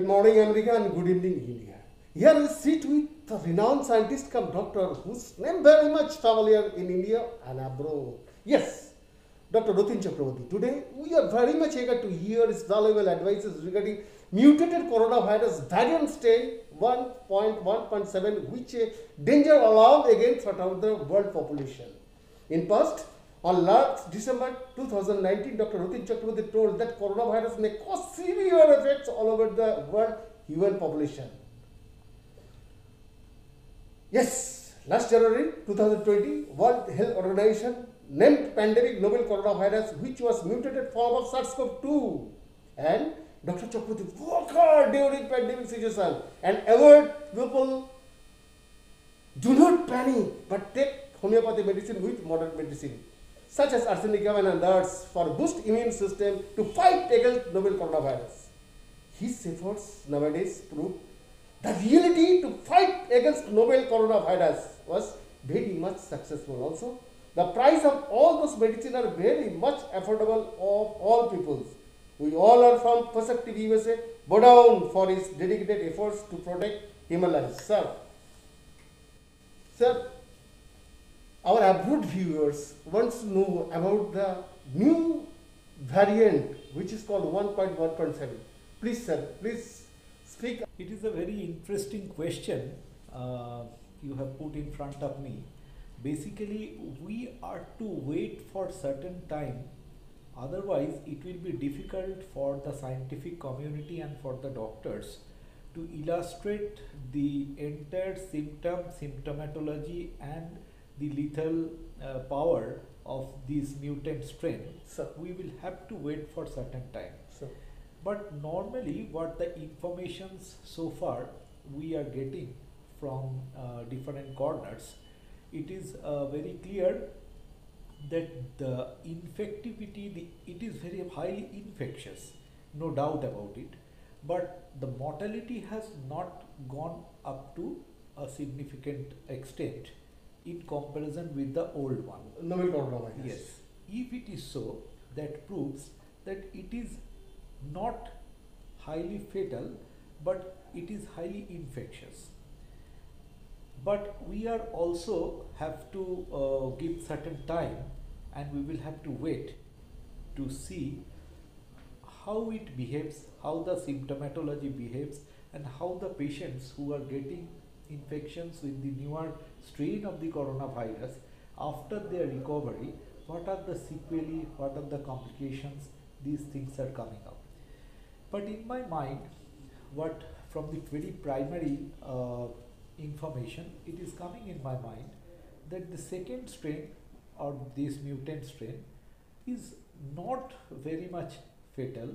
morning, America, and good evening, India. Here we sit with a renowned scientist come doctor whose name very much familiar in India and abroad. Yes, Dr. Rotin Chakraborty. Today, we are very much eager to hear his valuable advices regarding mutated coronavirus variant strain 1.1.7, which a danger alarm again threatened the world population. In past, on last December 2019, Dr. Rotin Chakraborty told that coronavirus may cause severe effects all over the world human population. Yes, last January 2020, World Health Organization named pandemic novel coronavirus, which was mutated form of SARS-CoV-2. And Dr. Chakraborty worked hard during pandemic situation and avoid people do not panic but take homeopathy medicine with modern medicine such as arsenicum and others for boost immune system to fight against novel coronavirus. His efforts nowadays prove the reality to fight against novel coronavirus was very much successful also. The price of all those medicines are very much affordable of all peoples. We all are from Pasak TV USA, bow down for his dedicated efforts to protect human lives. Sir, our abroad viewers want to know about the new variant which is called 1.1.7. Please, sir, please speak. It is a very interesting question you have put in front of me. Basically, we are to wait for certain time, otherwise it will be difficult for the scientific community and for the doctors to illustrate the entire symptomatology and the lethal power of this mutant strain. Sir. We will have to wait for certain time. Sir. But normally what the informations so far we are getting from different corners, it is very clear that the infectivity, it is very highly infectious, no doubt about it, but the mortality has not gone up to a significant extent in comparison with the old one. Novel coronavirus. Yes. If it is so, that proves that it is not highly fatal, but it is highly infectious. But we are also have to give certain time, and we will have to wait to see how it behaves, how the symptomatology behaves, and how the patients who are getting infections with the newer strain of the coronavirus, after their recovery, what are the sequelae, what are the complications, these things are coming up. But in my mind, what from the very primary information, it is coming in my mind that the second strain or this mutant strain is not very much fatal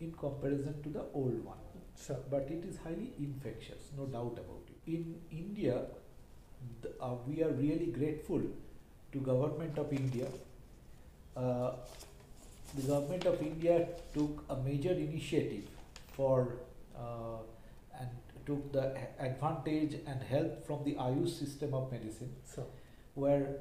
in comparison to the old one. Sir. But it is highly infectious, no doubt about it. In India, we are really grateful to Government of India. The Government of India took a major initiative for and took the advantage and help from the Ayush system of medicine, Sir. where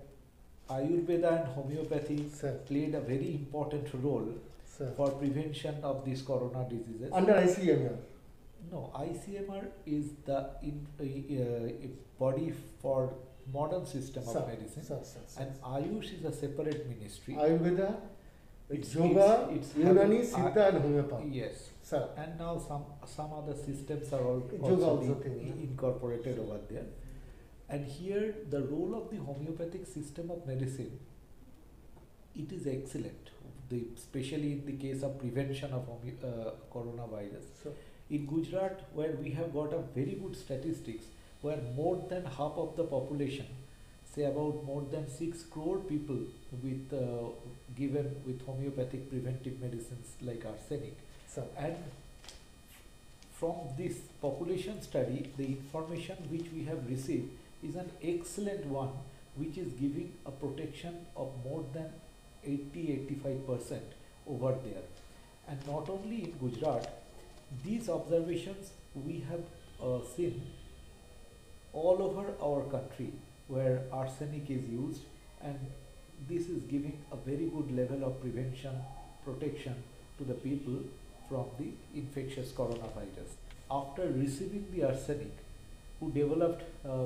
Ayurveda and homeopathy Sir. played a very important role Sir. for prevention of these corona diseases. Under ICMR. No, ICMR is the body for modern system Sir. of medicine, Sir. and Ayush is a separate ministry. Ayurveda, It's- yoga, it's Unani, having- Siddha and homeopathy. Yes, Sir. and now some other systems are Yoga also also thing, yeah. incorporated over there. And here the role of the homeopathic system of medicine, it is excellent, especially in the case of prevention of coronavirus. Sir. In Gujarat, where we have got a very good statistics, where more than half of the population, say about more than 6 crore people with given with homeopathic preventive medicines like arsenic. Sir. And from this population study, the information which we have received is an excellent one, which is giving a protection of more than 80-85% over there. And not only in Gujarat, these observations we have seen all over our country where arsenic is used, and this is giving a very good level of prevention, protection to the people from the infectious coronavirus. after receiving the arsenic, who developed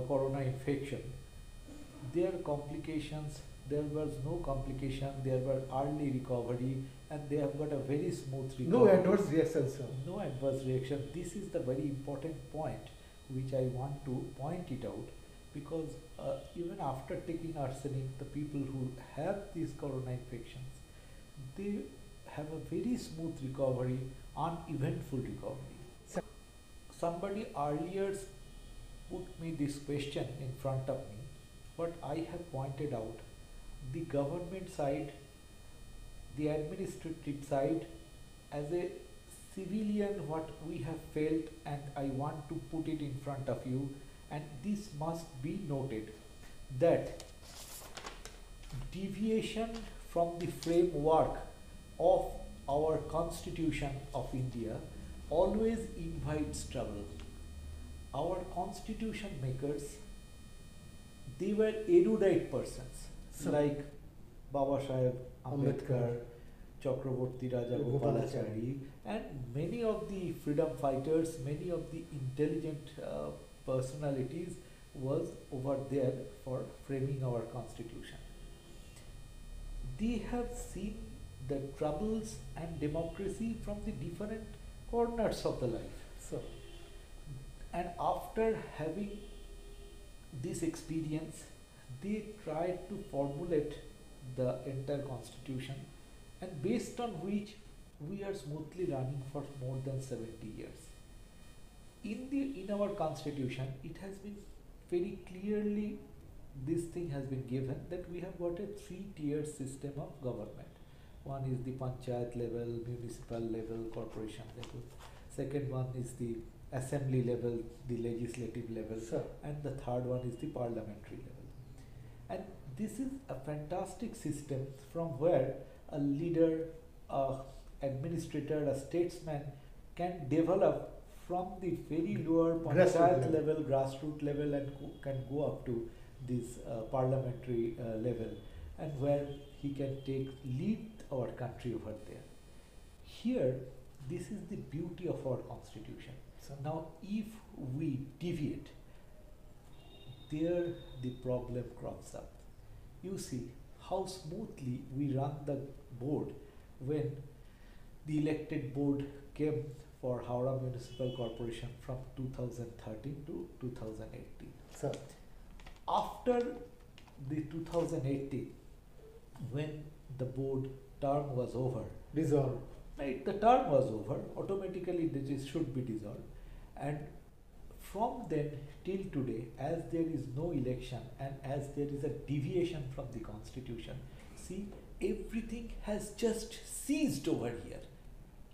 corona infection, their complications, there was no complication, there were early recovery, and they have got a very smooth recovery. No adverse reaction, sir. No adverse reaction. This is the very important point which I want to point it out, because even after taking arsenic, the people who have these corona infections, they have a very smooth recovery, uneventful recovery. Sir. Somebody earlier put me this question in front of me, but I have pointed out the government side, the administrative side, as a civilian, what we have felt, and I want to put it in front of you, and this must be noted, that deviation from the framework of our Constitution of India always invites trouble. Our constitution makers, they were erudite persons, So- like Baba Saheb Ambedkar, Ambedkar, Chakraborty Raja Gopalachari, and many of the freedom fighters, many of the intelligent personalities was over there for framing our constitution. They have seen the troubles and democracy from the different corners of the life. So, And after having this experience, they tried to formulate the entire constitution, and based on which we are smoothly running for more than 70 years. In our constitution, it has been very clearly, this thing has been given, that we have got a three-tier system of government. One is the panchayat level, municipal level, corporation level. Second one is the assembly level, the legislative level, sir. and the third one is the parliamentary level. And this is a fantastic system from where a leader, a administrator, a statesman can develop from the very lower Grassroots panchayat level. level, grassroots level, and can go up to this parliamentary level, and where he can lead our country over there. Here, this is the beauty of our constitution. Sir. Now, if we deviate, there the problem crops up. You see how smoothly we run the board when the elected board came for Howrah Municipal Corporation from 2013 to 2018. Sir. After the 2018, when the board term was over, Dissolve. right, the term was over, automatically this should be dissolved. And from then till today, as there is no election and as there is a deviation from the constitution, see, everything has just ceased over here.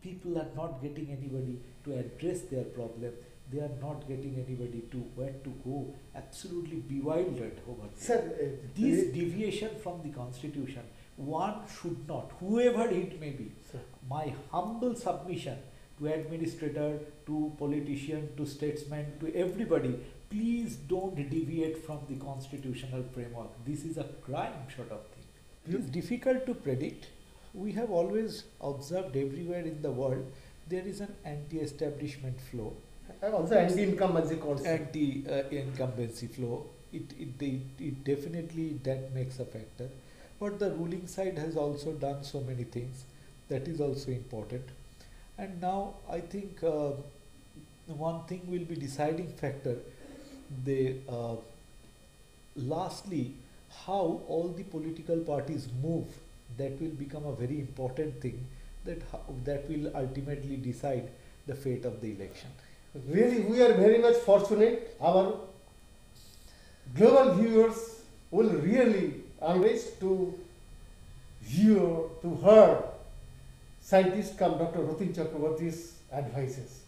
People are not getting anybody to address their problem. They are not getting anybody to where to go. Absolutely bewildered over Sir, there. This deviation from the constitution, one should not, whoever it may be, sir. my humble submission to administrator, to politician, to statesman, to everybody, please don't deviate from the constitutional framework. This is a crime sort of thing. It is difficult to predict. We have always observed everywhere in the world there is an anti-establishment flow, And also anti-incumbency calls. anti-incumbency flow. It definitely that makes a factor. But the ruling side has also done so many things. That is also important. And now I think one thing will be deciding factor. Lastly, how all the political parties move, that will become a very important thing, that will ultimately decide the fate of the election. Really, we are very much fortunate. Our global viewers will really enrich to hear, to hear scientist come Dr. Rotin Chakraborty's advices.